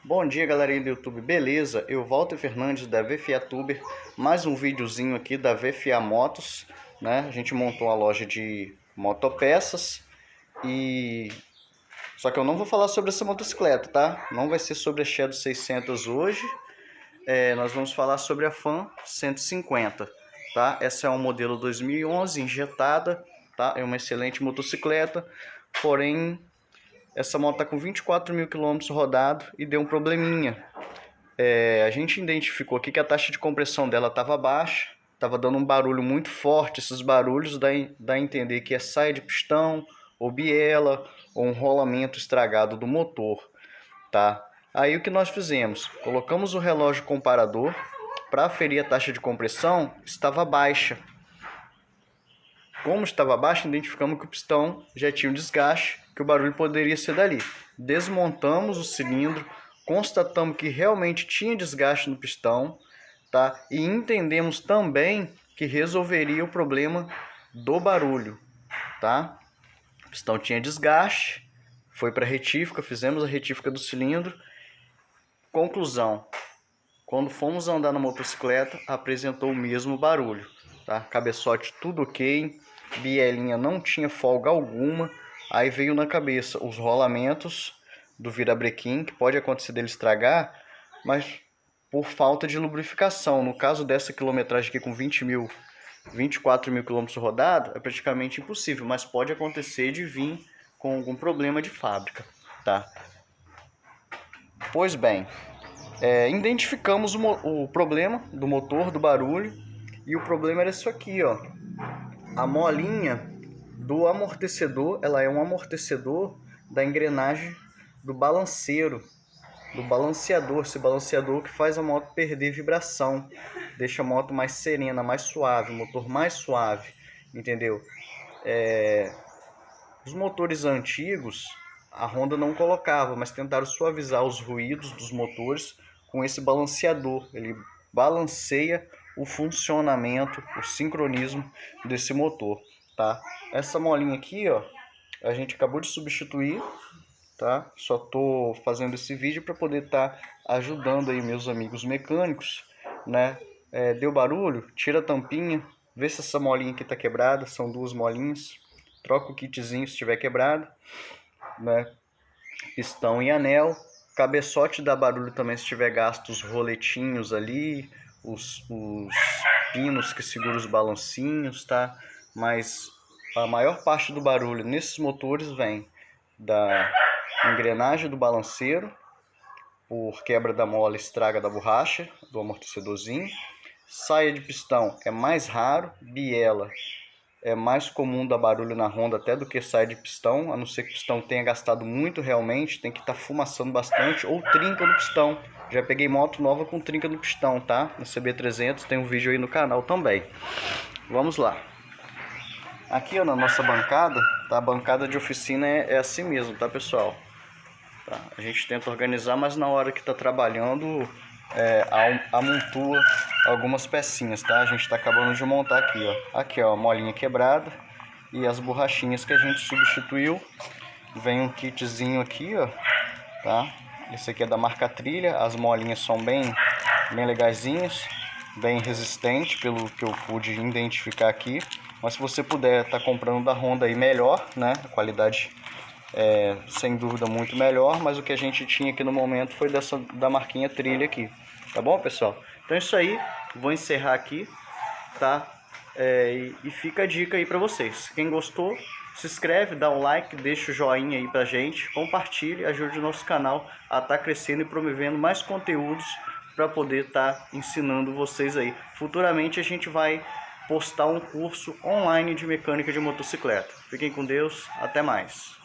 Bom dia, galerinha do YouTube, beleza? Eu, Walter Fernandes da VFA Tuber, mais um videozinho aqui da VFA Motos, né? A gente montou uma loja de motopeças e... Só que eu não vou falar sobre essa motocicleta, tá? Não vai ser sobre a Shadow 600 hoje, nós vamos falar sobre a Fan 150, tá? Essa é um modelo 2011, injetada, tá? É uma excelente motocicleta, porém... Essa moto está com 24 mil quilômetros rodado e deu um probleminha. A gente identificou aqui que a taxa de compressão dela estava baixa, estava dando um barulho muito forte. Esses barulhos dá a entender que é saia de pistão, ou biela, ou um rolamento estragado do motor, tá? Aí o que nós fizemos? Colocamos o relógio comparador para aferir a taxa de compressão, estava baixa. Como estava baixa, identificamos que o pistão já tinha um desgaste, que o barulho poderia ser dali. Desmontamos o cilindro, constatamos que realmente tinha desgaste no pistão, tá? E entendemos também que resolveria o problema do barulho, tá? O pistão tinha desgaste, foi para a retífica, fizemos a retífica do cilindro. Conclusão: quando fomos andar na motocicleta, apresentou o mesmo barulho, tá? Cabeçote tudo ok, bielinha não tinha folga alguma. Aí veio na cabeça os rolamentos do virabrequim, que pode acontecer dele estragar, mas por falta de lubrificação. No caso dessa quilometragem aqui com 24 mil quilômetros rodados, é praticamente impossível, mas pode acontecer de vir com algum problema de fábrica, tá? Pois bem, identificamos o problema do motor, do barulho, e o problema era isso aqui, ó. A molinha do amortecedor, ela é um amortecedor da engrenagem do balanceiro, do balanceador, esse balanceador que faz a moto perder vibração, deixa a moto mais serena, mais suave, o motor mais suave, entendeu? Os motores antigos, a Honda não colocava, mas tentaram suavizar os ruídos dos motores com esse balanceador. Ele balanceia o funcionamento, o sincronismo desse motor, tá? Essa molinha aqui, ó, a gente acabou de substituir, tá? Só tô fazendo esse vídeo para poder estar ajudando aí meus amigos mecânicos, né? Deu barulho? Tira a tampinha, vê se essa molinha aqui tá quebrada, são duas molinhas. Troca o kitzinho se estiver quebrado, né? Pistão e anel. Cabeçote dá barulho também se tiver gasto os roletinhos ali, os pinos que seguram os balancinhos, tá? Mas a maior parte do barulho nesses motores vem da engrenagem do balanceiro, por quebra da mola, estraga da borracha, do amortecedorzinho. Saia de pistão é mais raro, biela é mais comum dar barulho na Honda até do que saia de pistão, a não ser que o pistão tenha gastado muito realmente, tem que estar fumaçando bastante, ou trinca no pistão. Já peguei moto nova com trinca no pistão, tá? No CB300, tem um vídeo aí no canal também. Vamos lá. Aqui, ó, na nossa bancada, tá? A bancada de oficina é assim mesmo, tá, pessoal? Tá? A gente tenta organizar, mas na hora que tá trabalhando, amontoa algumas pecinhas, tá? A gente tá acabando de montar aqui, ó. Aqui, ó, a molinha quebrada e as borrachinhas que a gente substituiu. Vem um kitzinho aqui, ó, tá? Esse aqui é da marca Trilha. As molinhas são bem legaisinhas, bem resistente, pelo que eu pude identificar aqui. Mas se você puder tá comprando da Honda aí, melhor, né? A qualidade sem dúvida muito melhor, mas o que a gente tinha aqui no momento foi da marquinha Trilha aqui, tá bom, pessoal? Então é isso aí, vou encerrar aqui, tá? E fica a dica aí pra vocês. Quem gostou, se inscreve, dá um like, deixa o joinha aí pra gente, compartilhe, ajude o nosso canal a estar crescendo e promovendo mais conteúdos para poder estar ensinando vocês aí. Futuramente a gente vai postar um curso online de mecânica de motocicleta. Fiquem com Deus, até mais.